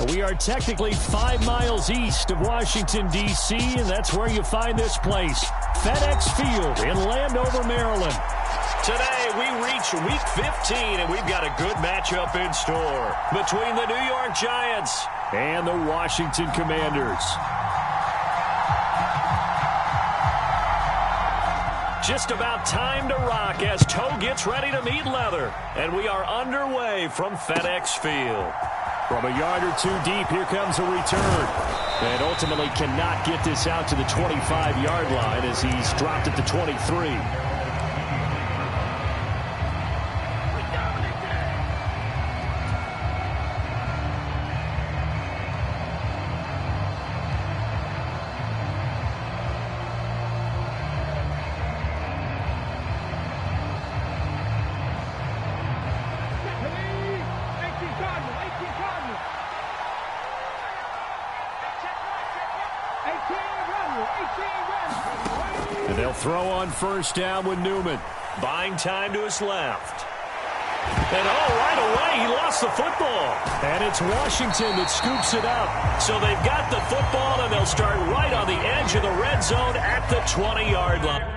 We are technically 5 miles east of Washington, D.C., and that's where you find this place, FedEx Field in Landover, Maryland. Today, we reach Week 15, and we've got a good matchup in store between the New York Giants and the Washington Commanders. Just about time to rock as toe gets ready to meet leather, and we are underway from FedEx Field. From a yard or two deep, here comes a return. And ultimately cannot get this out to the 25-yard line as he's dropped at the 23. And they'll throw on first down with Newman. Buying time to his left. And right away, he lost the football. And it's Washington that scoops it up. So they've got the football, and they'll start right on the edge of the red zone at the 20-yard line.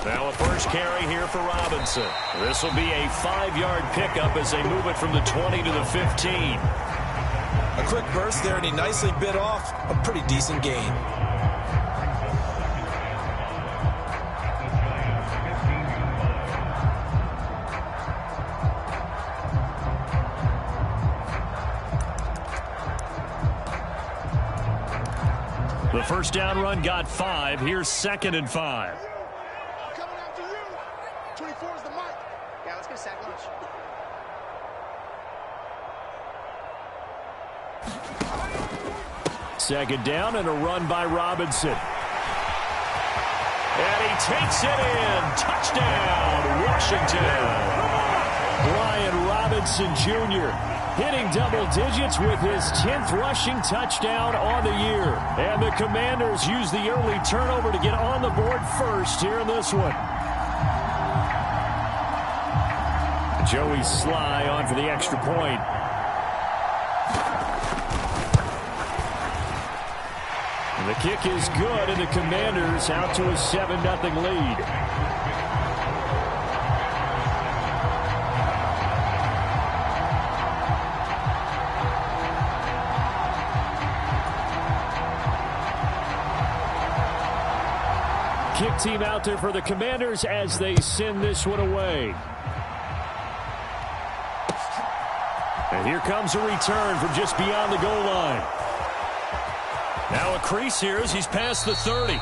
Now a first carry here for Robinson. This will be a 5-yard pickup as they move it from the 20 to the 15. A quick burst there, and he nicely bit off a pretty decent gain. The first down run got 5. Here's 2nd and 5. Coming after you. 24 is the mark. Yeah, let's go sack lunch. Second down and a run by Robinson. And he takes it in. Touchdown, Washington. Brian Robinson Jr. hitting double digits with his 10th rushing touchdown on the year. And the Commanders use the early turnover to get on the board first here in this one. Joey Sly on for the extra point. And the kick is good, and the Commanders out to a 7-0 lead. Kick team out there for the Commanders as they send this one away. And here comes a return from just beyond the goal line. Now a crease here as he's past the 30.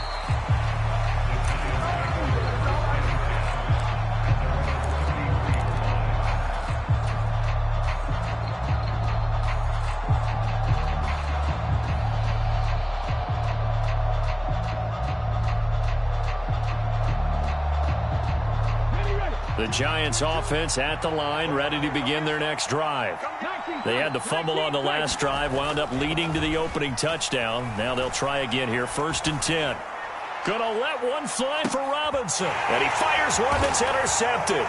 The Giants offense at the line, ready to begin their next drive. They had the fumble on the last drive, wound up leading to the opening touchdown. Now they'll try again here, 1st and 10. Gonna let one fly for Robinson. And he fires one that's intercepted.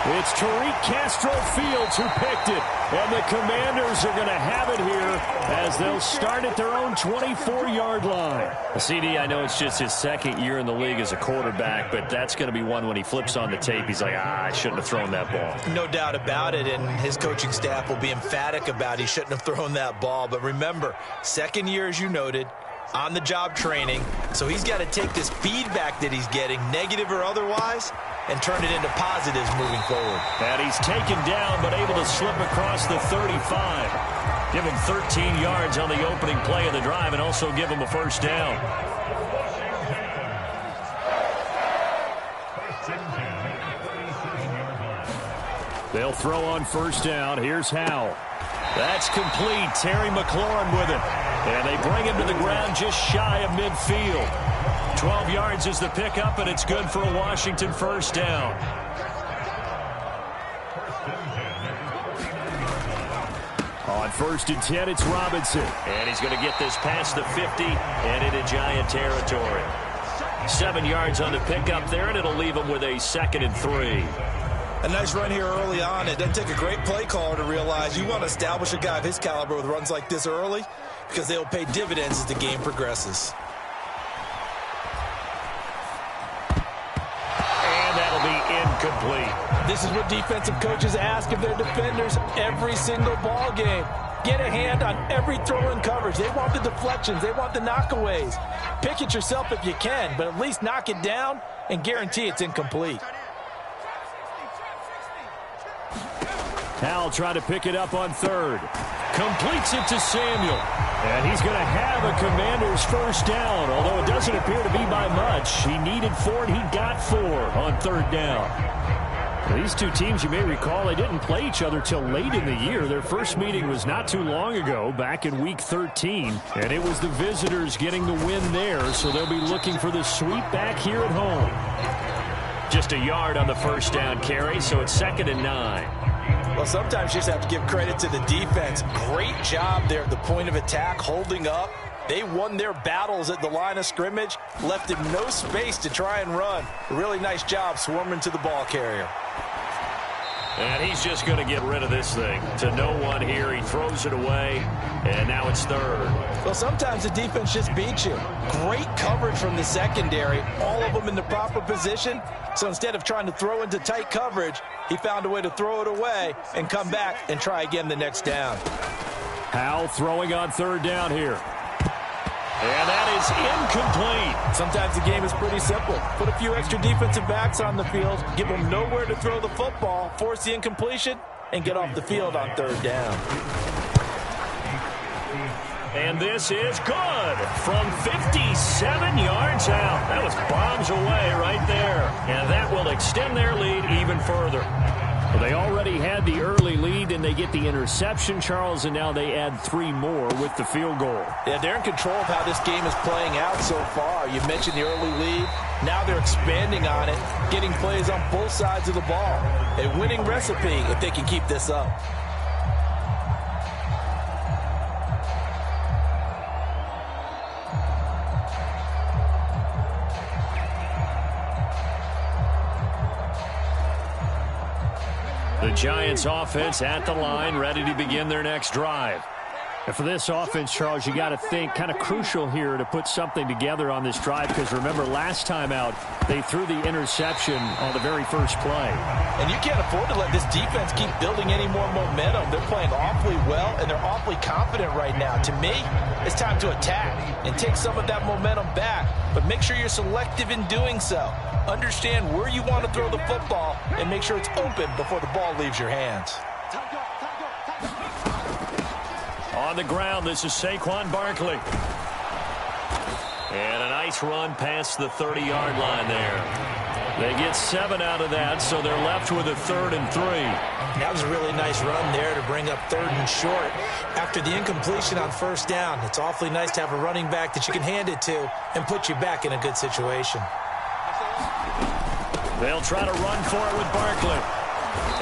It's Tariq Castro Fields who picked it. And the Commanders are going to have it here as they'll start at their own 24-yard line. CD, I know it's just his second year in the league as a quarterback, but that's going to be one when he flips on the tape. He's like, I shouldn't have thrown that ball. No doubt about it, and his coaching staff will be emphatic about he shouldn't have thrown that ball. But remember, second year, as you noted, on-the-job training, so he's got to take this feedback that he's getting, negative or otherwise, and turn it into positives moving forward. And he's taken down, but able to slip across the 35. Give him 13 yards on the opening play of the drive and also give him a first down. They'll throw on first down. Here's Howell. That's complete. Terry McLaurin with it. And they bring him to the ground just shy of midfield. 12 yards is the pickup, and it's good for a Washington first down. On 1st and 10, it's Robinson. And he's going to get this past the 50 and into Giant territory. 7 yards on the pickup there, and it'll leave him with a 2nd and 3. A nice run here early on. It doesn't take a great play caller to realize you want to establish a guy of his caliber with runs like this early because they'll pay dividends as the game progresses. And that'll be incomplete. This is what defensive coaches ask of their defenders every single ball game. Get a hand on every throw in coverage. They want the deflections. They want the knockaways. Pick it yourself if you can, but at least knock it down and guarantee it's incomplete. Howell trying to pick it up on 3rd. Completes it to Samuel. And he's going to have a Commander's first down, although it doesn't appear to be by much. He needed 4, and he got 4 on 3rd down. These two teams, you may recall, they didn't play each other till late in the year. Their first meeting was not too long ago, back in Week 13. And it was the visitors getting the win there, so they'll be looking for the sweep back here at home. Just a yard on the first down carry, so it's 2nd and 9. Well, sometimes you just have to give credit to the defense. Great job there at the point of attack, holding up. They won their battles at the line of scrimmage, left him no space to try and run. A really nice job swarming to the ball carrier. And he's just going to get rid of this thing. To no one here. He throws it away, and now it's 3rd. Well, sometimes the defense just beats you. Great coverage from the secondary, all of them in the proper position. So instead of trying to throw into tight coverage, he found a way to throw it away and come back and try again the next down. Howell throwing on 3rd down here. And that is incomplete. Sometimes the game is pretty simple. Put a few extra defensive backs on the field, give them nowhere to throw the football, force the incompletion, and get off the field on 3rd down. And this is good from 57 yards out. That was bombs away right there. And that will extend their lead even further. Well, they already had the early lead, and they get the interception, Charles, and now they add 3 more with the field goal. Yeah, they're in control of how this game is playing out so far. You mentioned the early lead. Now they're expanding on it, getting plays on both sides of the ball. A winning recipe if they can keep this up. The Giants offense at the line, ready to begin their next drive. And for this offense, Charles, you got to think kind of crucial here to put something together on this drive, because remember last time out they threw the interception on the very first play. And you can't afford to let this defense keep building any more momentum. They're playing awfully well, and they're awfully confident right now. To me, it's time to attack and take some of that momentum back, but make sure you're selective in doing so. Understand where you want to throw the football and make sure it's open before the ball leaves your hands. On the ground, this is Saquon Barkley. And a nice run past the 30-yard line there. They get 7 out of that, so they're left with a 3rd and 3. That was a really nice run there to bring up 3rd and short. After the incompletion on 1st down, it's awfully nice to have a running back that you can hand it to and put you back in a good situation. They'll try to run for it with Barkley.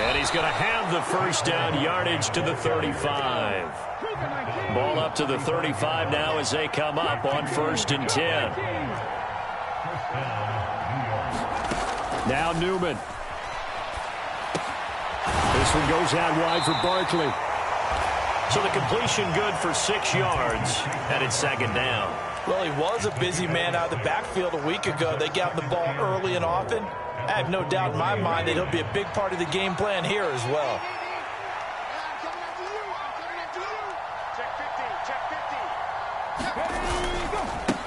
And he's going to have the first down, yardage to the 35. Ball up to the 35 now as they come up on 1st and 10. Now Newman. This one goes out wide for Barkley. So the completion good for 6 yards, and it's second down. Well, he was a busy man out of the backfield a week ago. They got him the ball early and often. I have no doubt in my mind that he'll be a big part of the game plan here as well.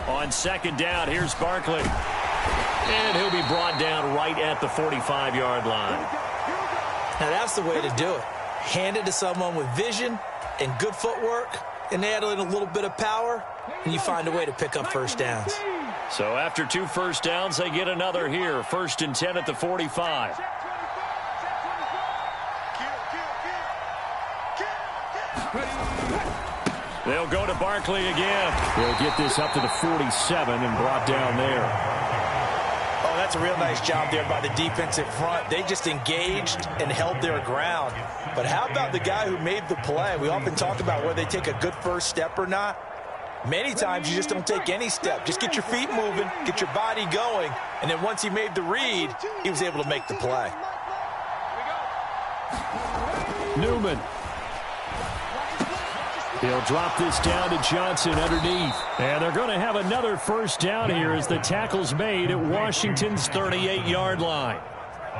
On second down, here's Barkley. And he'll be brought down right at the 45-yard line. Now that's the way to do it. Hand it to someone with vision and good footwork, and add in a little bit of power, and you find a way to pick up first downs. So after 2 first downs, they get another here. 1st and 10 at the 45. They'll go to Barkley again. They'll get this up to the 47 and brought down there. Oh, that's a real nice job there by the defensive front. They just engaged and held their ground. But how about the guy who made the play? We often talk about whether they take a good first step or not. Many times you just don't take any step. Just get your feet moving, get your body going, and then once he made the read, he was able to make the play. Newman. He'll drop this down to Johnson underneath. And they're going to have another first down here as the tackle's made at Washington's 38-yard line.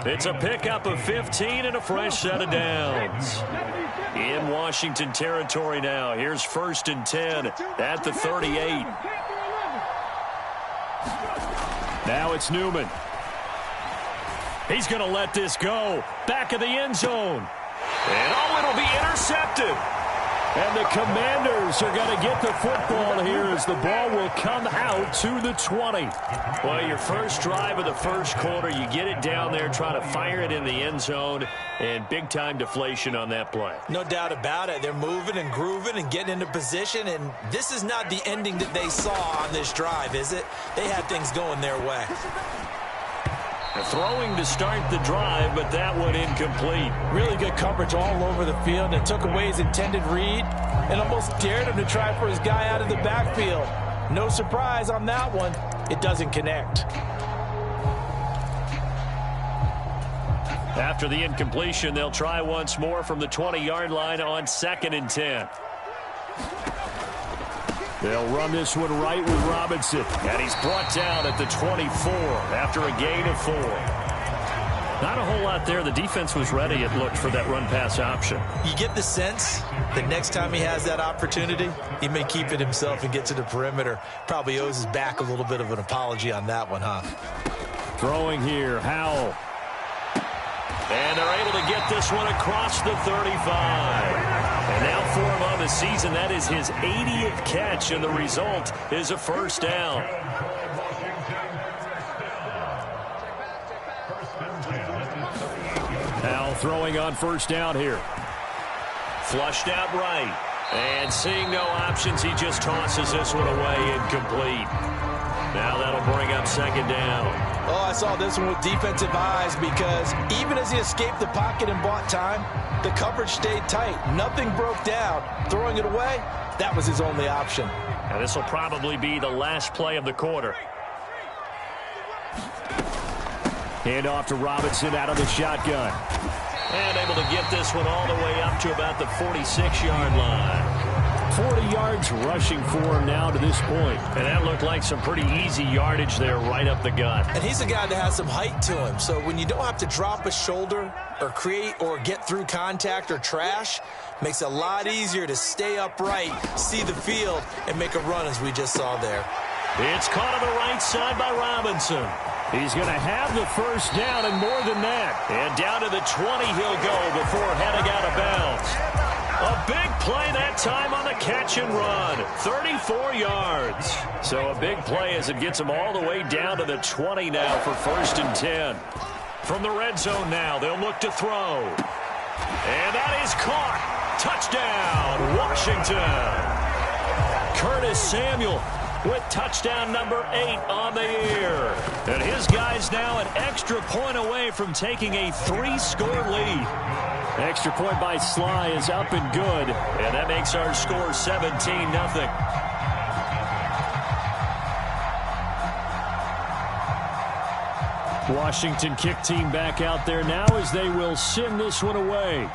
It's a pickup of 15 and a fresh set of downs. In Washington territory now. Here's 1st and 10 at the 38. Now it's Newman. He's going to let this go. Back of the end zone. And it'll be intercepted. And the Commanders are going to get the football here as the ball will come out to the 20. Well, your first drive of the first quarter, you get it down there, try to fire it in the end zone, and big-time deflation on that play. No doubt about it. They're moving and grooving and getting into position, and this is not the ending that they saw on this drive, is it? They had things going their way. Throwing to start the drive, but that one incomplete. Really good coverage all over the field, and took away his intended read and almost dared him to try for his guy out of the backfield. No surprise on that one. It doesn't connect. After the incompletion, they'll try once more from the 20-yard line on 2nd and 10. They'll run this one right with Robinson. And he's brought down at the 24 after a gain of 4. Not a whole lot there. The defense was ready, it looked, for that run-pass option. You get the sense that next time he has that opportunity, he may keep it himself and get to the perimeter. Probably owes his back a little bit of an apology on that one, huh? Throwing here, Howell. And they're able to get this one across the 35. And now for him on the season, that is his 80th catch, and the result is a first down. Howell throwing on first down here. Flushed out right. And seeing no options, he just tosses this one away incomplete. Now that'll bring up second down. Oh, I saw this one with defensive eyes because even as he escaped the pocket and bought time, the coverage stayed tight. Nothing broke down. Throwing it away, that was his only option. And this will probably be the last play of the quarter. Hand off to Robinson out of the shotgun. And able to get this one all the way up to about the 46-yard line. 40 yards rushing for him now to this point. And that looked like some pretty easy yardage there right up the gut. And he's a guy that has some height to him. So when you don't have to drop a shoulder or create or get through contact or trash, makes it a lot easier to stay upright, see the field, and make a run as we just saw there. It's caught on the right side by Robinson. He's going to have the first down and more than that. And down to the 20 he'll go before heading out of bounds. A big play that time on the catch and run. 34 yards. So a big play as it gets him all the way down to the 20 now for 1st and 10. From the red zone now, they'll look to throw. And that is caught. Touchdown, Washington. Curtis Samuel with touchdown number 8 on the year. And his guys now an extra point away from taking a 3-score lead. Extra point by Sly is up and good. And that makes our score 17-0. Washington kick team back out there now as they will send this one away.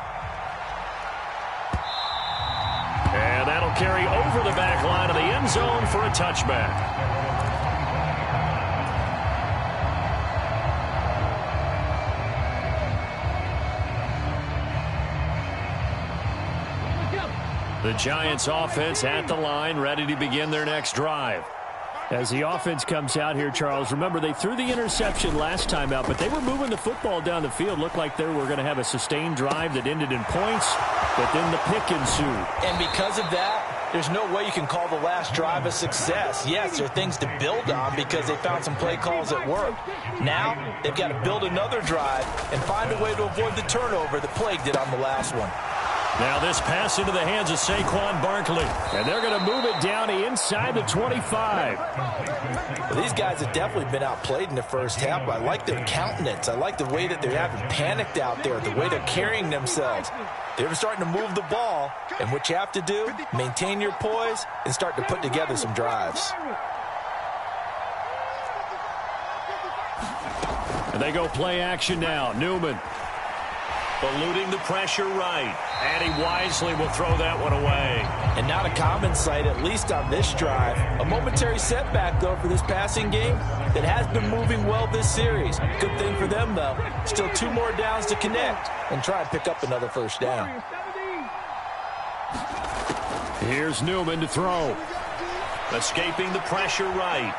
And that'll carry over the back line of the end zone for a touchback. The Giants offense at the line, ready to begin their next drive. As the offense comes out here, Charles, remember they threw the interception last time out, but they were moving the football down the field. Looked like they were going to have a sustained drive that ended in points, but then the pick ensued. And because of that, there's no way you can call the last drive a success. Yes, there are things to build on because they found some play calls that worked. Now they've got to build another drive and find a way to avoid the turnover that plagued it on the last one. Now this pass into the hands of Saquon Barkley. And they're going to move it down inside the 25. Well, these guys have definitely been outplayed in the first half. I like their countenance. I like the way that they haven't panicked out there, the way they're carrying themselves. They're starting to move the ball. And what you have to do, maintain your poise and start to put together some drives. And they go play action now. Newman eluding the pressure right. And he wisely will throw that one away. And not a common sight, at least on this drive. A momentary setback, though, for this passing game that has been moving well this series. Good thing for them, though. Still 2 more downs to connect and try and pick up another first down. Here's Newman to throw. Escaping the pressure right.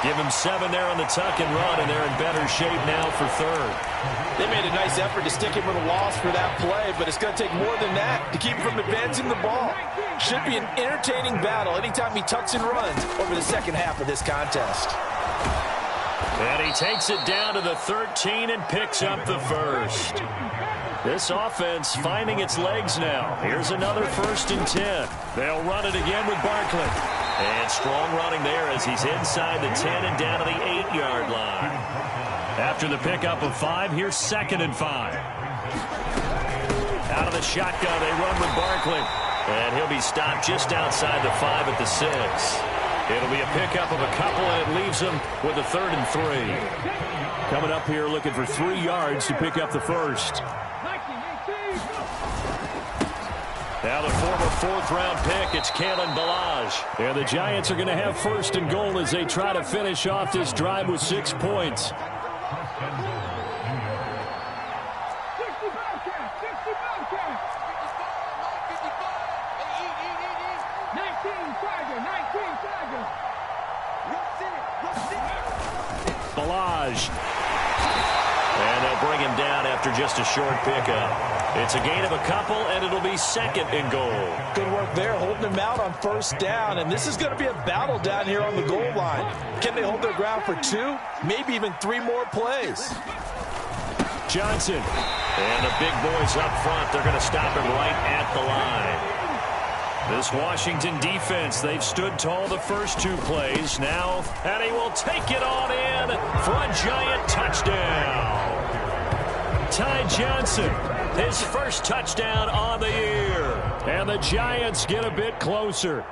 Give him 7 there on the tuck and run, and they're in better shape now for third. They made a nice effort to stick him with a loss for that play, but it's going to take more than that to keep him from advancing the ball. Should be an entertaining battle anytime he tucks and runs over the second half of this contest. And he takes it down to the 13 and picks up the first. This offense finding its legs now. Here's another 1st and 10. They'll run it again with Barkley. And strong running there as he's inside the 10 and down to the 8-yard line. After the pickup of 5, here's 2nd and 5. Out of the shotgun, they run with Barkley. And he'll be stopped just outside the 5 at the 6. It'll be a pickup of a couple, and it leaves him with a 3rd and 3. Coming up here looking for 3 yards to pick up the first. Now the former 4th-round pick, it's Kalen Ballage. And the Giants are going to have 1st and goal as they try to finish off this drive with 6 points. Ballage. And they'll bring him down after just a short pickup. It's a gain of a couple, and it'll be 2nd and goal. Good work there, holding him out on 1st down. And this is going to be a battle down here on the goal line. Can they hold their ground for 2, maybe even 3 more plays? Johnson. And the big boys up front. They're going to stop him right at the line. This Washington defense, they've stood tall the first 2 plays. Now, and he will take it on in for a Giant touchdown. Ty Johnson, his first touchdown on the year. And the Giants get a bit closer.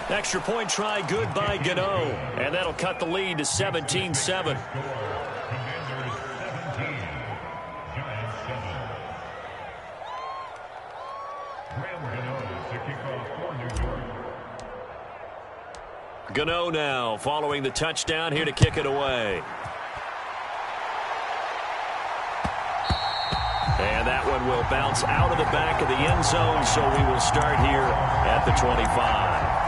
Extra point try good by Gano. And that'll cut the lead to 17-7. Gano now following the touchdown here to kick it away. And that one will bounce out of the back of the end zone, so we will start here at the 25.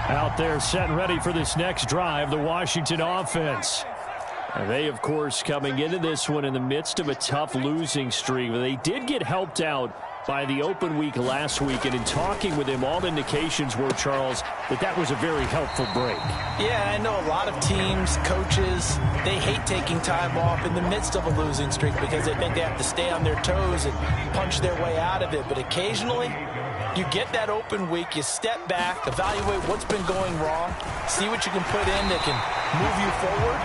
Out there set and ready for this next drive, the Washington offense. And they, of course, coming into this one in the midst of a tough losing streak. They did get helped out by the open week last week, and in talking with him, all indications were, Charles, that was a very helpful break. Yeah, I know a lot of teams, coaches, they hate taking time off in the midst of a losing streak because they think they have to stay on their toes and punch their way out of it. But occasionally, You get that open week, you step back, evaluate what's been going wrong, see what you can put in that can move you forward,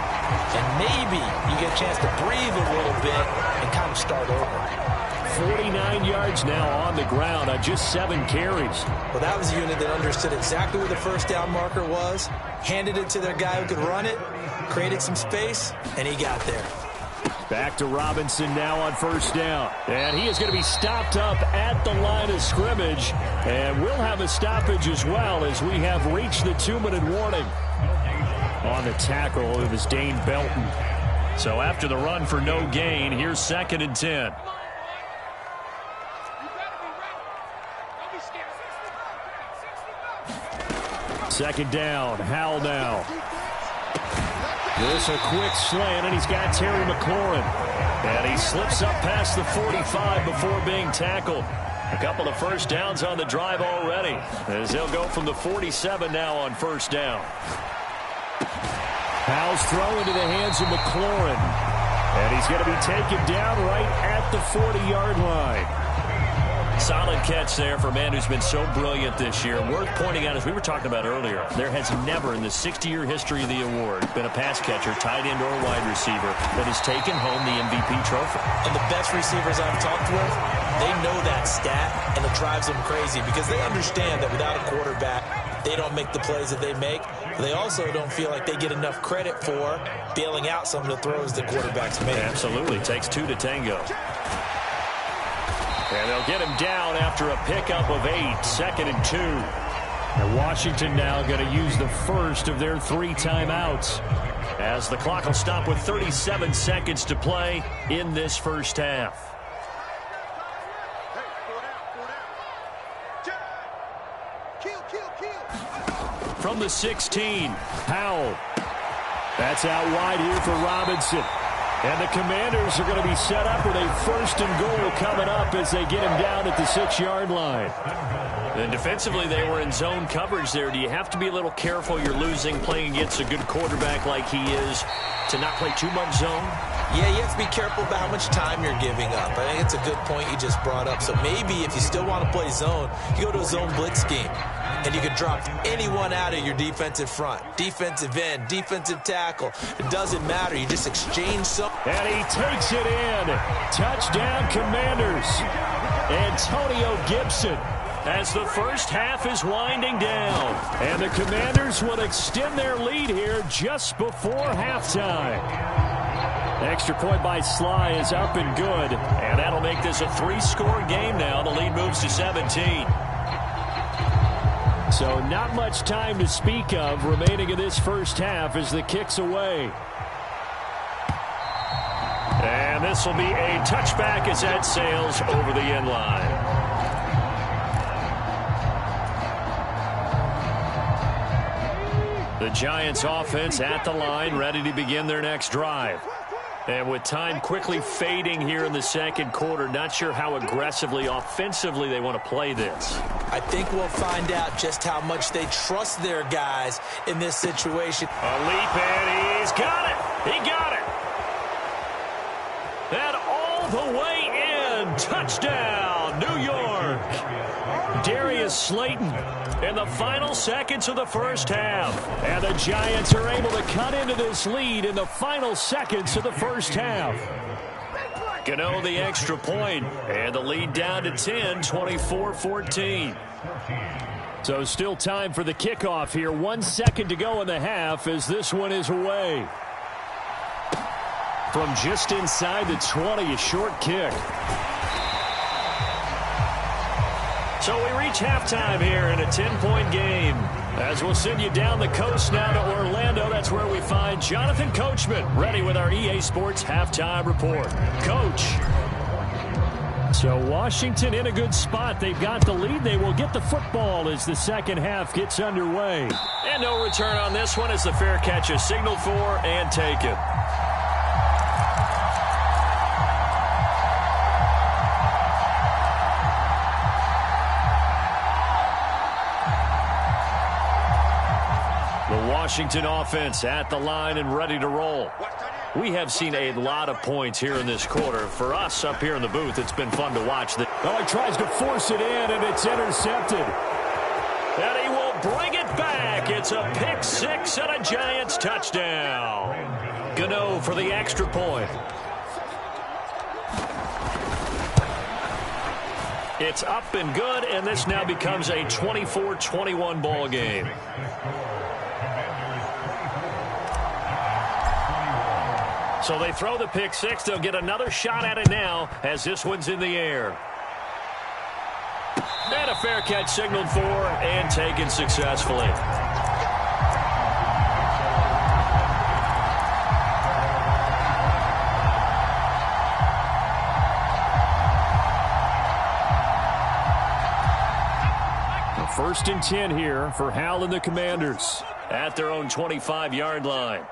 and maybe you get a chance to breathe a little bit and kind of start over. 49 yards now on the ground on just 7 carries. Well, that was a unit that understood exactly where the first down marker was, handed it to their guy who could run it, created some space, and he got there. Back to Robinson now on first down. And he is going to be stopped up at the line of scrimmage. And we'll have a stoppage as well as we have reached the 2-minute warning. On the tackle, it was Dane Belton. So after the run for no gain, here's 2nd and 10. Second down, Howell now. This a quick slant, and he's got Terry McLaurin. And he slips up past the 45 before being tackled. A couple of first downs on the drive already, as they'll go from the 47 now on first down. Howell's throw into the hands of McLaurin. And he's going to be taken down right at the 40-yard line. Solid catch there for a man who's been so brilliant this year. Worth pointing out, as we were talking about earlier, there has never in the 60-year history of the award been a pass catcher, tight end, or wide receiver that has taken home the MVP trophy. And the best receivers I've talked with, they know that stat, and it drives them crazy because they understand that without a quarterback, they don't make the plays that they make. They also don't feel like they get enough credit for bailing out some of the throws the quarterbacks make. Absolutely. Takes 2 to tango. And they'll get him down after a pickup of 8, 2nd and 2. And Washington now going to use the first of their 3 timeouts, as the clock will stop with 37 seconds to play in this first half. From the 16, Howell. That's out wide here for Robinson. And the Commanders are going to be set up with a 1st and goal coming up as they get him down at the 6-yard line. And defensively, they were in zone coverage there. Do you have to be a little careful? You're losing, playing against a good quarterback like he is, to not play too much zone? Yeah, you have to be careful about how much time you're giving up. I think it's a good point you just brought up. So maybe if you still want to play zone, you go to a zone blitz scheme. And you can drop anyone out of your defensive front. Defensive end, defensive tackle. It doesn't matter. You just exchange some. And he takes it in. Touchdown, Commanders. Antonio Gibson, as the first half is winding down. And the Commanders will extend their lead here just before halftime. Extra point by Sly is up and good. And that'll make this a 3-score game now. The lead moves to 17. So not much time to speak of remaining in this first half as the kick's away. And this will be a touchback as that sails over the end line. The Giants offense at the line, ready to begin their next drive. And with time quickly fading here in the second quarter, not sure how aggressively, offensively they want to play this. I think we'll find out just how much they trust their guys in this situation. A leap, and he's got it. He got it. And all the way in. Touchdown, New York. Darius Slayton in the final seconds of the first half. And the Giants are able to cut into this lead in the final seconds of the first half. Gano the extra point, and the lead down to 10, 24-14. So still time for the kickoff here. 1 second to go in the half as this one is away. From just inside the 20, a short kick. So we reach halftime here in a 10-point game. As we'll send you down the coast now to Orlando, that's where we find Jonathan Coachman, ready with our EA Sports Halftime Report. Coach. So Washington in a good spot. They've got the lead. They will get the football as the second half gets underway. And no return on this one as the fair catch is signaled for and taken. Washington offense at the line and ready to roll. We have seen a lot of points here in this quarter. For us up here in the booth, it's been fun to watch. Oh, he tries to force it in, and it's intercepted. And he will bring it back. It's a pick six and a Giants touchdown. Gano for the extra point. It's up and good, and this now becomes a 24-21 ball game. So they throw the pick six. They'll get another shot at it now as this one's in the air. And a fair catch signaled for and taken successfully. First and 10 here for Hal and the Commanders at their own 25-yard line.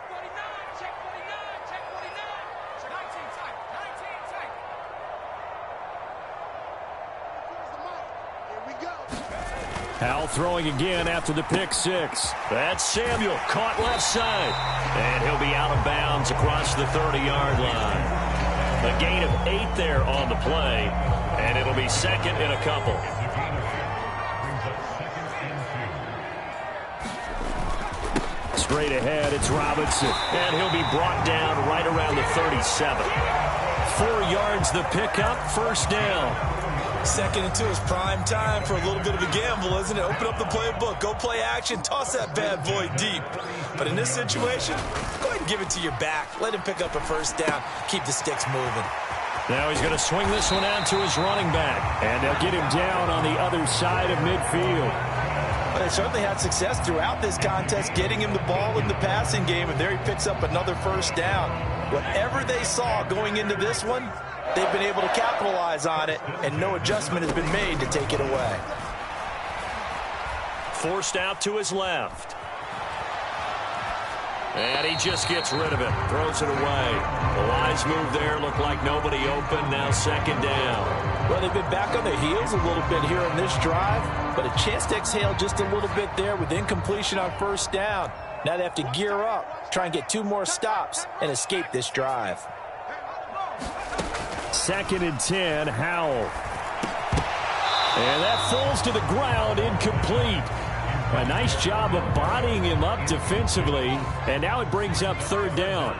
Hal throwing again after the pick six. That's Samuel, caught left side. And he'll be out of bounds across the 30-yard line. A gain of 8 there on the play, and it'll be second in a couple. Straight ahead, it's Robinson. And he'll be brought down right around the 37. 4 yards the pickup, first down. Second and 2 is prime time for a little bit of a gamble, isn't it? Open up the playbook, go play action, toss that bad boy deep. But in this situation, go ahead and give it to your back. Let him pick up a first down, keep the sticks moving. Now he's going to swing this one out to his running back. And they'll get him down on the other side of midfield. Well, they certainly had success throughout this contest, getting him the ball in the passing game, and there he picks up another first down. Whatever they saw going into this one, they've been able to capitalize on it, and no adjustment has been made to take it away. Forced out to his left. And he just gets rid of it, throws it away. The lines move there, look like nobody open, now second down. Well, they've been back on their heels a little bit here in this drive, but a chance to exhale just a little bit there with incompletion on first down. Now they have to gear up, try and get 2 more stops, and escape this drive. Second and 10, Howell. And that falls to the ground, incomplete. A nice job of bodying him up defensively, and now it brings up third down.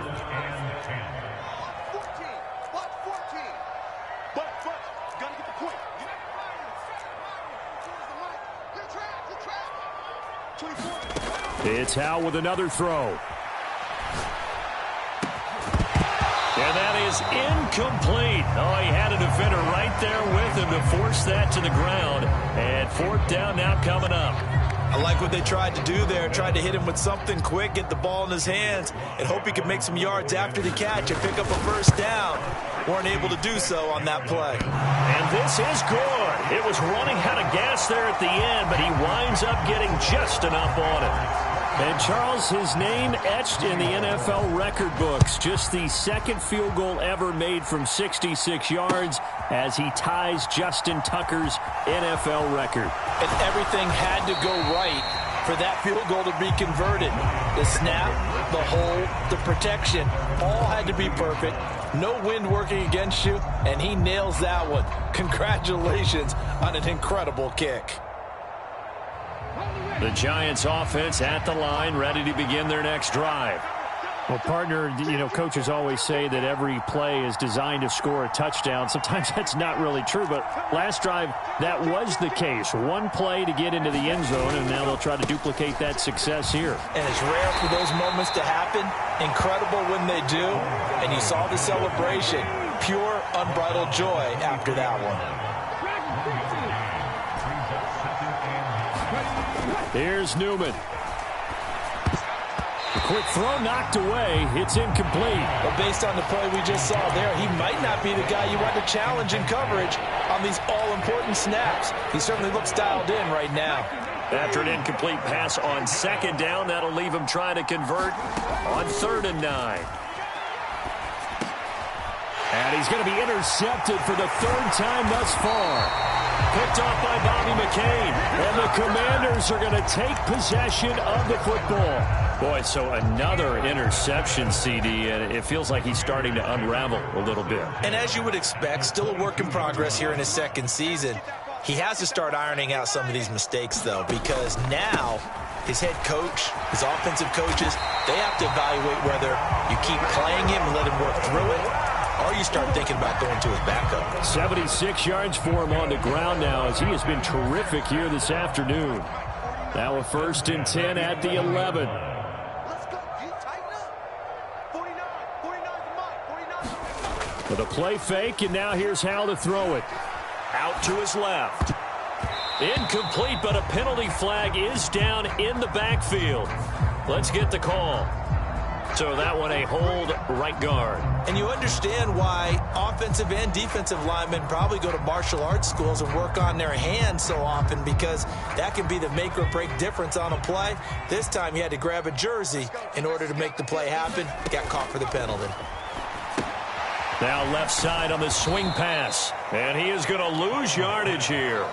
14. It's Howell with another throw. And that is incomplete. Oh, he had a defender right there with him to force that to the ground. And fourth down now coming up. I like what they tried to do there. Tried to hit him with something quick, get the ball in his hands, and hope he could make some yards after the catch and pick up a first down. Weren't able to do so on that play. And this is good. It was running out of gas there at the end, but he winds up getting just enough on it. And Charles, his name etched in the NFL record books. Just the second field goal ever made from 66 yards as he ties Justin Tucker's NFL record. And everything had to go right for that field goal to be converted. The snap, the hold, the protection, all had to be perfect. No wind working against you, and he nails that one. Congratulations on an incredible kick. The Giants offense at the line, ready to begin their next drive. Well, partner, you know, coaches always say that every play is designed to score a touchdown. Sometimes that's not really true, but last drive, that was the case. One play to get into the end zone, and now they'll try to duplicate that success here. And it's rare for those moments to happen. Incredible when they do. And you saw the celebration. Pure, unbridled joy after that one. Here's Newman. A quick throw knocked away. It's incomplete. But based on the play we just saw there, he might not be the guy you want to challenge in coverage on these all-important snaps. He certainly looks dialed in right now. After an incomplete pass on second down, that'll leave him trying to convert on 3rd and 9. And he's going to be intercepted for the 3rd time thus far. Picked off by Bobby McCain. And the Commanders are going to take possession of the football. Boy, so another interception, CD, and it feels like he's starting to unravel a little bit. And as you would expect, still a work in progress here in his second season. He has to start ironing out some of these mistakes, though, because now his head coach, his offensive coaches, they have to evaluate whether you keep playing him and let him work through it, or you start thinking about going to his backup. 76 yards for him on the ground now as he has been terrific here this afternoon. Now a 1st and 10 at the 11. Let's go. You tighten up. 49. 49's the mark. 49. With a play fake, and now here's Hal to throw it. Out to his left. Incomplete, but a penalty flag is down in the backfield. Let's get the call. So that one a hold right guard. And you understand why offensive and defensive linemen probably go to martial arts schools and work on their hands so often, because that can be the make or break difference on a play. This time he had to grab a jersey in order to make the play happen. Got caught for the penalty. Now left side on the swing pass. And he is going to lose yardage here.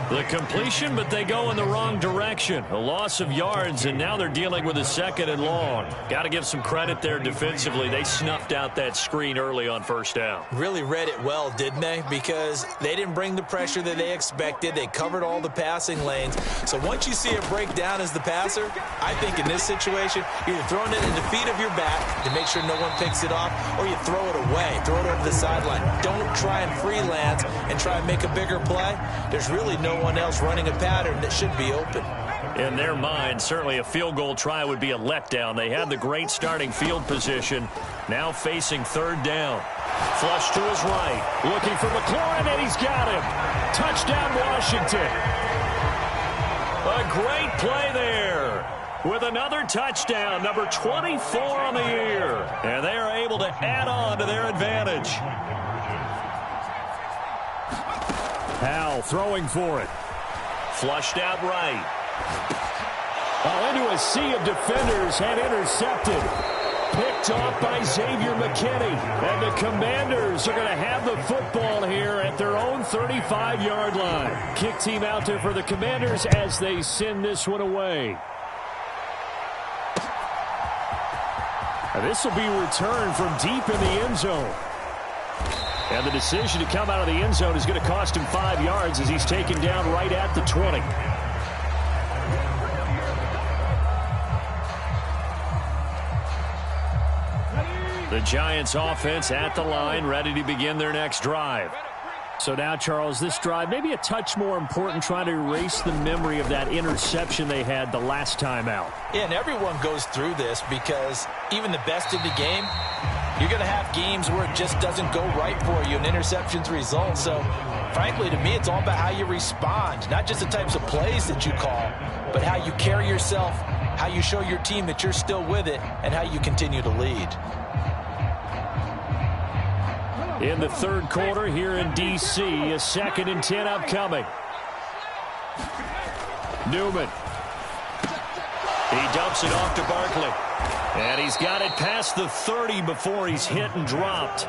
The completion, but they go in the wrong direction. A loss of yards, and now they're dealing with a 2nd and long. Got to give some credit there defensively. They snuffed out that screen early on 1st down. Really read it well, didn't they? Because they didn't bring the pressure that they expected. They covered all the passing lanes. So once you see it break down as the passer, I think in this situation, you're either throwing it in the feet of your back to make sure no one picks it off, or you throw it away, throw it over the sideline. Don't try and freelance and try and make a bigger play. There's really no one else running a pattern that should be open. In their mind, certainly a field goal try would be a letdown. They had the great starting field position. Now facing 3rd down. Flush to his right. Looking for McLaurin, and he's got him. Touchdown, Washington. A great play there with another touchdown, number 24 on the year. And they are able to add on to their advantage. Hal throwing for it. Flushed out right. Into a sea of defenders and intercepted. Picked off by Xavier McKinney. And the Commanders are going to have the football here at their own 35-yard line. Kick team out there for the Commanders as they send this one away. And this will be returned from deep in the end zone. And the decision to come out of the end zone is going to cost him 5 yards as he's taken down right at the 20. The Giants offense at the line, ready to begin their next drive. So now, Charles, this drive maybe a touch more important, trying to erase the memory of that interception they had the last time out. Yeah, and everyone goes through this because even the best in the game, you're going to have games where it just doesn't go right for you, and interceptions result. So, frankly, to me, it's all about how you respond, not just the types of plays that you call, but how you carry yourself, how you show your team that you're still with it, and how you continue to lead. In the 3rd quarter here in D.C., a 2nd and 10 upcoming. Newman. He dumps it off to Barkley. And he's got it past the 30 before he's hit and dropped.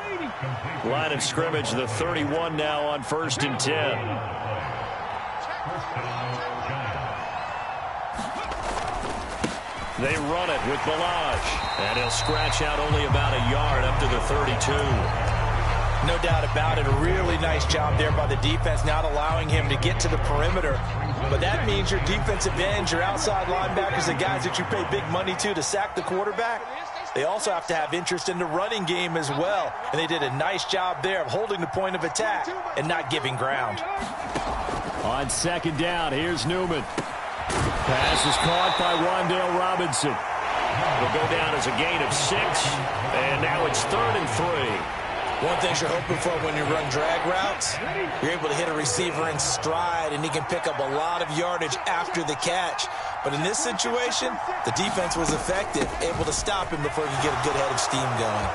Line of scrimmage, the 31 now on 1st and 10. They run it with Ballage. And he'll scratch out only about a yard up to the 32. No doubt about it. A really nice job there by the defense, not allowing him to get to the perimeter. But that means your defensive ends, your outside linebackers, the guys that you pay big money to sack the quarterback, they also have to have interest in the running game as well. And they did a nice job there of holding the point of attack and not giving ground. On 2nd down, here's Newman. Pass is caught by Wan'Dale Robinson. Will go down as a gain of 6. And now it's 3rd and 3. One thing you're hoping for when you run drag routes, you're able to hit a receiver in stride, and he can pick up a lot of yardage after the catch. But in this situation, the defense was effective, able to stop him before he could get a good head of steam going.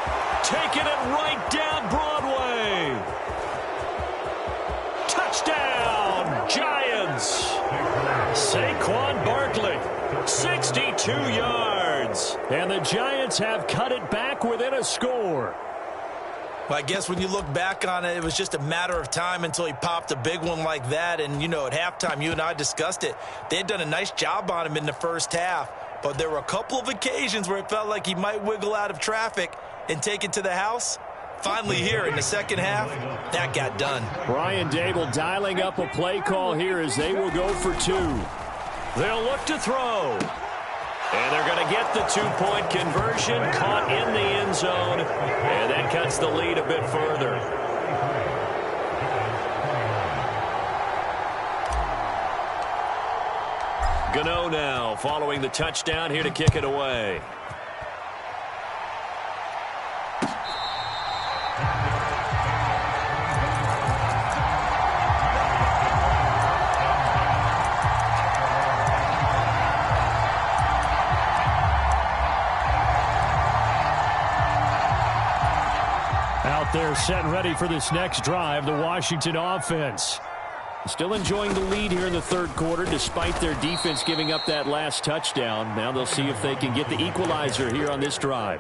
Taking it right down Broadway. Touchdown, Giants. Saquon Barkley, 62 yards. And the Giants have cut it back within a score. Well, I guess when you look back on it, it was just a matter of time until he popped a big one like that. And, you know, at halftime, you and I discussed it. They had done a nice job on him in the first half. But there were a couple of occasions where it felt like he might wiggle out of traffic and take it to the house. Finally here in the second half, that got done. Brian Daboll dialing up a play call here as they will go for two. They'll look to throw. And they're going to get the two-point conversion, caught in the end zone, and that cuts the lead a bit further. Gano now following the touchdown here to kick it away. They're set and ready for this next drive, the Washington offense. Still enjoying the lead here in the third quarter despite their defense giving up that last touchdown. Now they'll see if they can get the equalizer here on this drive.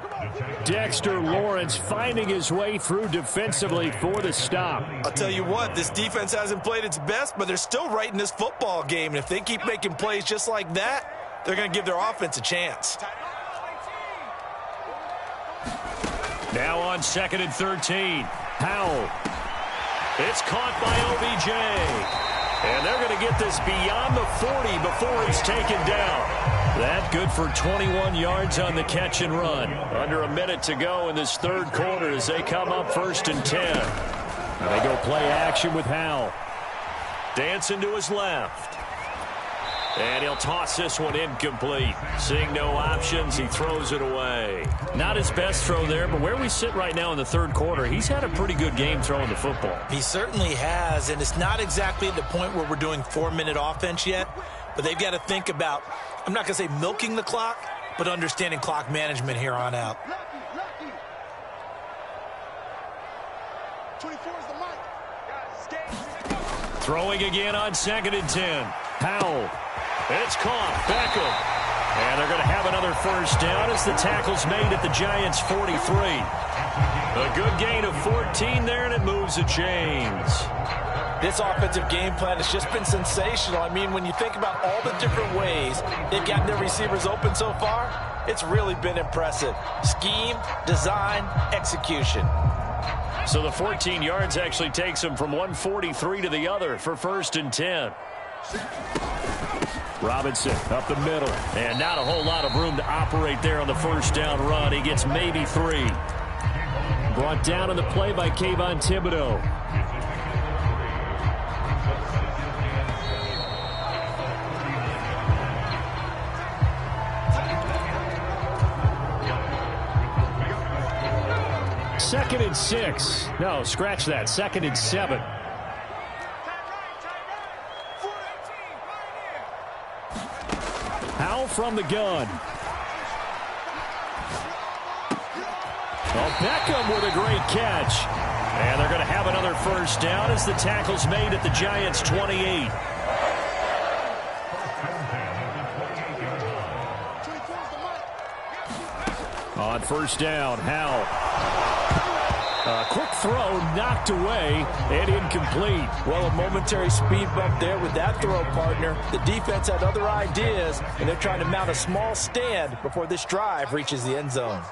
Dexter Lawrence finding his way through defensively for the stop. I'll tell you what, this defense hasn't played its best, but they're still right in this football game. And if they keep making plays just like that, they're going to give their offense a chance. Now on 2nd and 13. Howell. It's caught by OBJ. And they're going to get this beyond the 40 before it's taken down. That good for 21 yards on the catch and run. Under a minute to go in this third quarter as they come up 1st and 10. They go play action with Howell. Dancing to his left. And he'll toss this one incomplete. Seeing no options, he throws it away. Not his best throw there, but where we sit right now in the third quarter, he's had a pretty good game throwing the football. He certainly has, and it's not exactly at the point where we're doing 4-minute offense yet, but they've got to think about, I'm not going to say milking the clock, but understanding clock management here on out. 24 is the mic. Throwing again on 2nd and 10. Howell. It's caught. Beckham. And they're going to have another first down as the tackle's made at the Giants' 43. A good gain of 14 there, and it moves the chains. This offensive game plan has just been sensational. I mean, when you think about all the different ways they've gotten their receivers open so far, it's really been impressive. Scheme, design, execution. So the 14 yards actually takes them from 143 to the other for 1st and 10. Robinson up the middle, and not a whole lot of room to operate there on the first down run. He gets maybe 3. Brought down on the play by Kayvon Thibodeau. Second and 6. No, scratch that. 2nd and 7. Howell from the gun. Well, Beckham with a great catch. And they're going to have another first down as the tackle's made at the Giants' 28. On first down, Howell. A quick throw knocked away and incomplete. Well, a momentary speed bump there with that throw, partner. The defense had other ideas, and they're trying to mount a small stand before this drive reaches the end zone.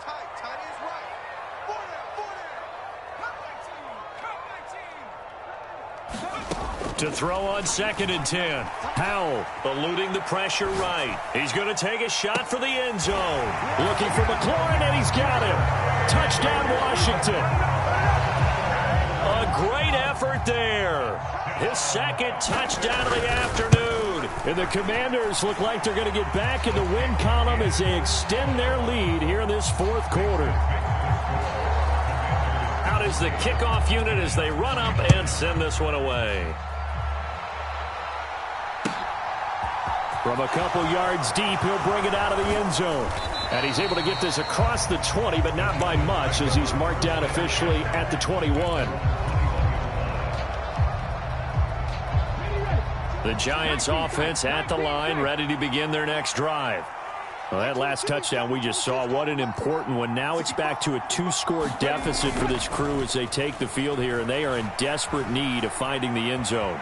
To throw on 2nd and 10. Howell eluding the pressure right. He's going to take a shot for the end zone. Looking for McLaurin, and he's got him. Touchdown, Washington. A great effort there. His 2nd touchdown of the afternoon. And the Commanders look like they're going to get back in the win column as they extend their lead here in this 4th quarter. Out is the kickoff unit as they run up and send this one away. From a couple yards deep, he'll bring it out of the end zone. And he's able to get this across the 20, but not by much as he's marked down officially at the 21. The Giants offense at the line, ready to begin their next drive. Well, that last touchdown we just saw, what an important one. Now it's back to a 2-score deficit for this crew as they take the field here, and they are in desperate need of finding the end zone.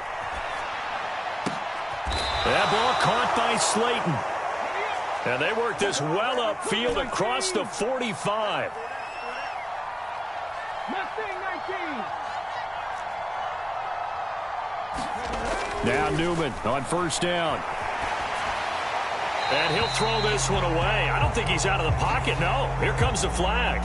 That ball caught by Slayton. And they work this well upfield across the 45. Now Newman on first down. And he'll throw this one away. I don't think he's out of the pocket, no. Here comes the flag.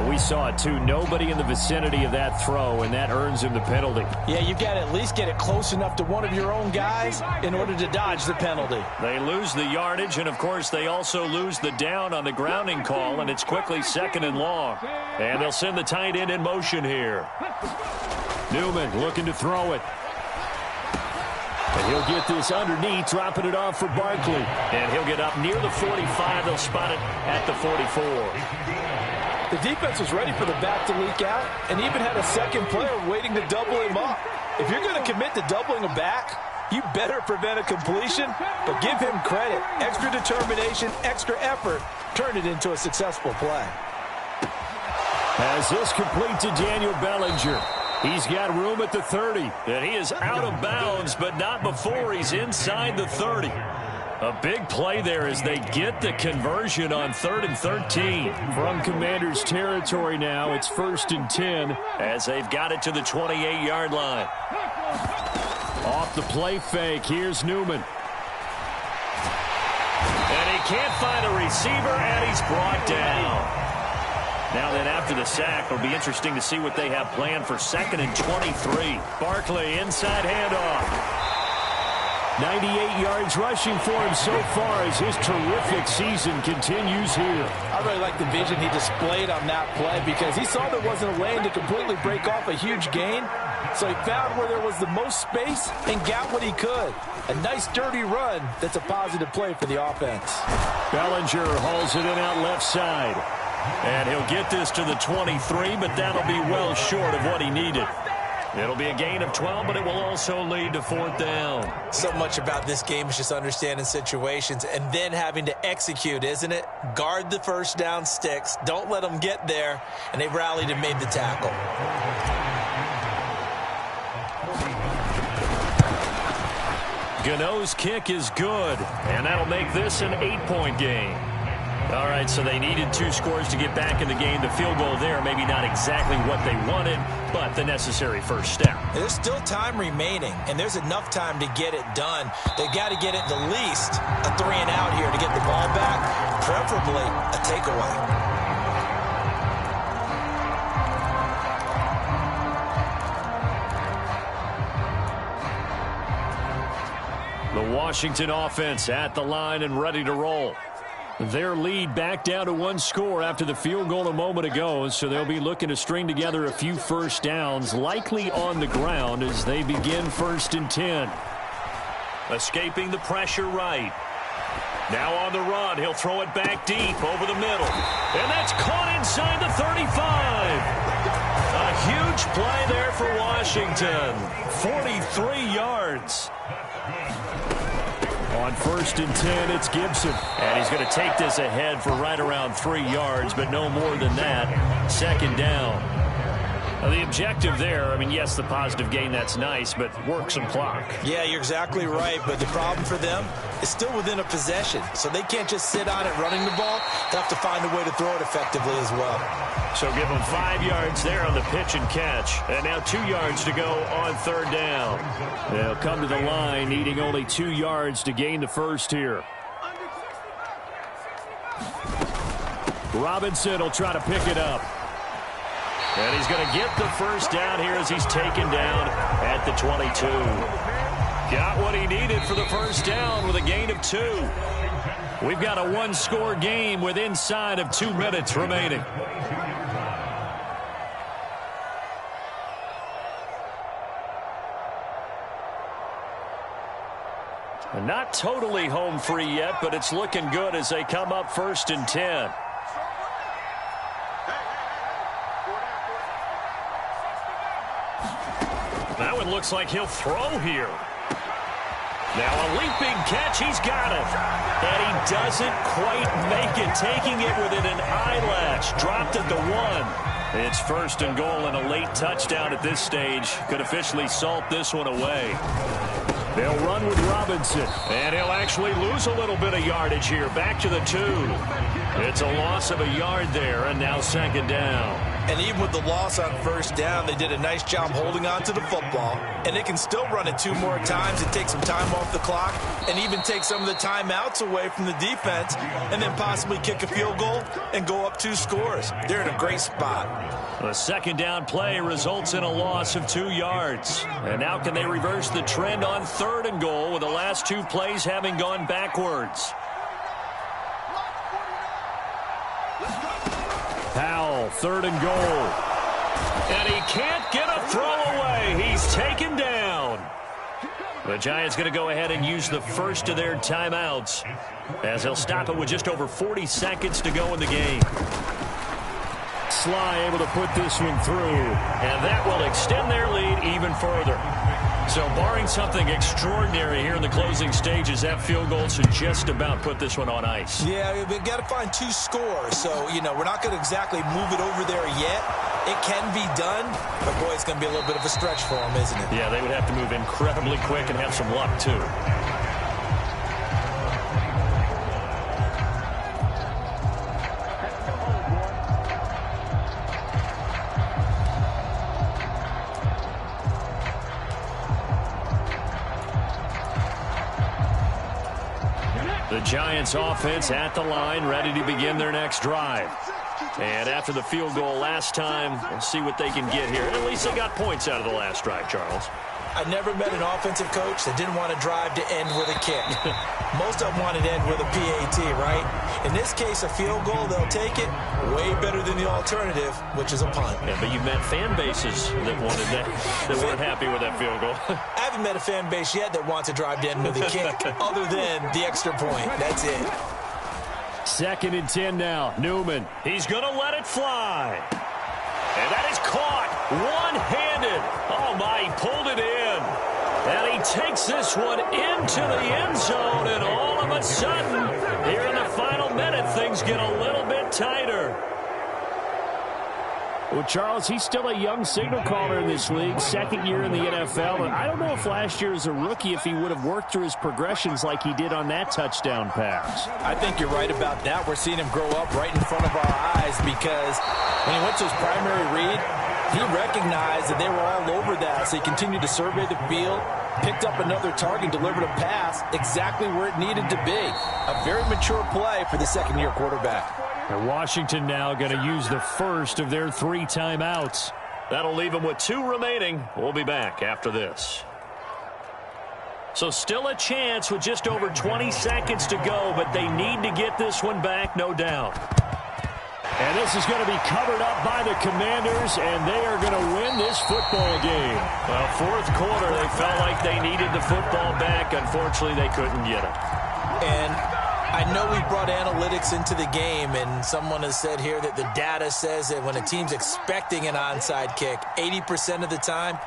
We saw it, too. Nobody in the vicinity of that throw, and that earns him the penalty. Yeah, you've got to at least get it close enough to one of your own guys in order to dodge the penalty. They lose the yardage, and, of course, they also lose the down on the grounding call, and it's quickly 2nd and long. And they'll send the tight end in motion here. Newman looking to throw it. And he'll get this underneath, dropping it off for Barkley. And he'll get up near the 45. They'll spot it at the 44. The defense was ready for the back to leak out and even had a second player waiting to double him up. If you're going to commit to doubling him back, you better prevent a completion, but give him credit. Extra determination, extra effort, turn it into a successful play. As this complete to Daniel Bellinger. He's got room at the 30, and he is out of bounds, but not before he's inside the 30. A big play there as they get the conversion on 3rd and 13. From Commanders territory now, it's 1st and 10 as they've got it to the 28-yard line. Off the play fake, here's Newman. And he can't find a receiver, and he's brought down. Now then, after the sack, it'll be interesting to see what they have planned for 2nd and 23. Barkley, inside handoff. 98 yards rushing for him so far as his terrific season continues here. I really like the vision he displayed on that play because he saw there wasn't a lane to completely break off a huge gain. So he found where there was the most space and got what he could. A nice, dirty run that's a positive play for the offense. Bellinger hauls it in out left side. And he'll get this to the 23, but that'll be well short of what he needed. It'll be a gain of 12, but it will also lead to 4th down. So much about this game is just understanding situations and then having to execute, isn't it? Guard the first down sticks. Don't let them get there. And they rallied and made the tackle. Gano's kick is good, and that'll make this an 8-point game. All right, so they needed 2 scores to get back in the game. The field goal there, maybe not exactly what they wanted, but the necessary first step. There's still time remaining, and there's enough time to get it done. They've got to get it the least a 3 and out here to get the ball back, preferably a takeaway. The Washington offense at the line and ready to roll. Their lead back down to 1 score after the field goal a moment ago, so they'll be looking to string together a few first downs, likely on the ground as they begin 1st and 10. Escaping the pressure right. Now on the run, he'll throw it back deep over the middle. And that's caught inside the 35. A huge play there for Washington. 43 yards. On 1st and 10, it's Gibson. And he's going to take this ahead for right around 3 yards, but no more than that. 2nd down. Now, the objective there, I mean, yes, the positive gain, that's nice, but work some clock. Yeah, you're exactly right, but the problem for them is still within a possession. So they can't just sit on it running the ball. They have to find a way to throw it effectively as well. So give them 5 yards there on the pitch and catch. And now 2 yards to go on 3rd down. They'll come to the line needing only 2 yards to gain the first here. Robinson will try to pick it up. And he's going to get the first down here as he's taken down at the 22. Got what he needed for the first down with a gain of 2. We've got a 1-score game with inside of 2 minutes remaining. Not totally home free yet, but it's looking good as they come up 1st and 10. That one looks like he'll throw here. Now a leaping catch. He's got it. And he doesn't quite make it, taking it within an eyelash. Dropped at the 1. It's 1st and goal, and a late touchdown at this stage could officially salt this one away. They'll run with Robinson, and he'll actually lose a little bit of yardage here. Back to the 2. It's a loss of a yard there, and now 2nd down. And even with the loss on 1st down, they did a nice job holding on to the football. And they can still run it 2 more times and take some time off the clock and even take some of the timeouts away from the defense and then possibly kick a field goal and go up 2 scores. They're in a great spot. The 2nd down play results in a loss of 2 yards. And now can they reverse the trend on 3rd and goal with the last 2 plays having gone backwards? Powell, 3rd and goal. And he can't get a throw away. He's taken down. The Giants going to go ahead and use the first of their timeouts as they'll stop it with just over 40 seconds to go in the game. Sly able to put this one through, and that will extend their lead even further. So barring something extraordinary here in the closing stages, that field goal should just about put this one on ice. Yeah, we've got to find 2 scores. So, you know, we're not going to exactly move it over there yet. It can be done, but, boy, it's going to be a little bit of a stretch for them, isn't it? Yeah, they would have to move incredibly quick and have some luck, too. The Giants offense at the line, ready to begin their next drive. And after the field goal last time, we'll see what they can get here. At least they got points out of the last drive, Charles. I never met an offensive coach that didn't want to drive to end with a kick. Most of them wanted to end with a PAT, right? In this case, a field goal, they'll take it. Way better than the alternative, which is a punt. Yeah, but you've met fan bases that wanted that weren't happy with that field goal. I haven't met a fan base yet that wants to drive to end with a kick other than the extra point. That's it. 2nd and 10 now. Newman. He's going to let it fly. And that is caught one-handed. Oh, my, he pulled it in. And he takes this one into the end zone. And all of a sudden, here in the final minute, things get a little bit tighter. Well, Charles, he's still a young signal caller in this league, 2nd year in the NFL. And I don't know if last year as a rookie, if he would have worked through his progressions like he did on that touchdown pass. I think you're right about that. We're seeing him grow up right in front of our eyes because when he went to his primary read, he recognized that they were all over that. So he continued to survey the field, picked up another target, delivered a pass exactly where it needed to be. A very mature play for the 2nd-year quarterback. And Washington now going to use the first of their 3 timeouts. That'll leave them with 2 remaining. We'll be back after this. So still a chance with just over 20 seconds to go, but they need to get this one back, no doubt. And this is going to be covered up by the Commanders, and they are going to win this football game. Well, 4th quarter, they felt like they needed the football back. Unfortunately, they couldn't get it. And I know we brought analytics into the game, and someone has said here that the data says that when a team's expecting an onside kick, 80% of the time,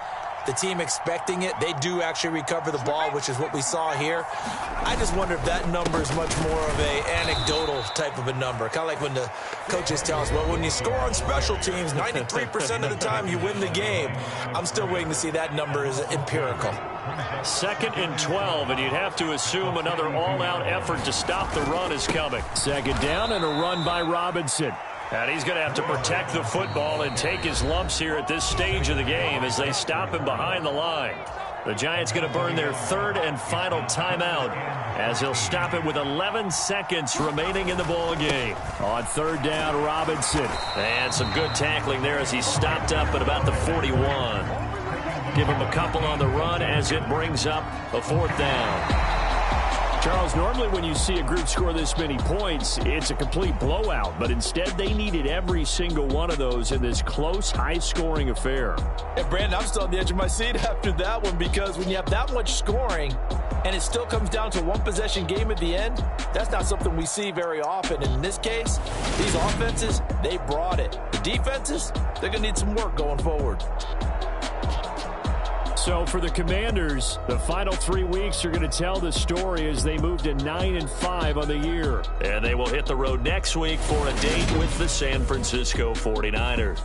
the team expecting it, they do actually recover the ball, which is what we saw here. I just wonder if that number is much more of a anecdotal type of a number. Kind of like when the coaches tell us, well, when you score on special teams, 93% of the time you win the game. I'm still waiting to see that number is empirical. 2nd and 12, and you'd have to assume another all-out effort to stop the run is coming. 2nd down and a run by Robinson. And he's going to have to protect the football and take his lumps here at this stage of the game as they stop him behind the line. The Giants going to burn their 3rd and final timeout as he'll stop it with 11 seconds remaining in the ball game. On 3rd down, Robinson. And some good tackling there as he stopped up at about the 41. Give him a couple on the run as it brings up a 4th down. Charles, normally when you see a group score this many points, it's a complete blowout. But instead, they needed every single one of those in this close, high-scoring affair. And, Brandon, I'm still on the edge of my seat after that one because when you have that much scoring and it still comes down to a one-possession game at the end, that's not something we see very often. And in this case, these offenses, they brought it. The defenses, they're going to need some work going forward. So for the Commanders, the final 3 weeks are going to tell the story as they move to 9-5 on the year. And they will hit the road next week for a date with the San Francisco 49ers.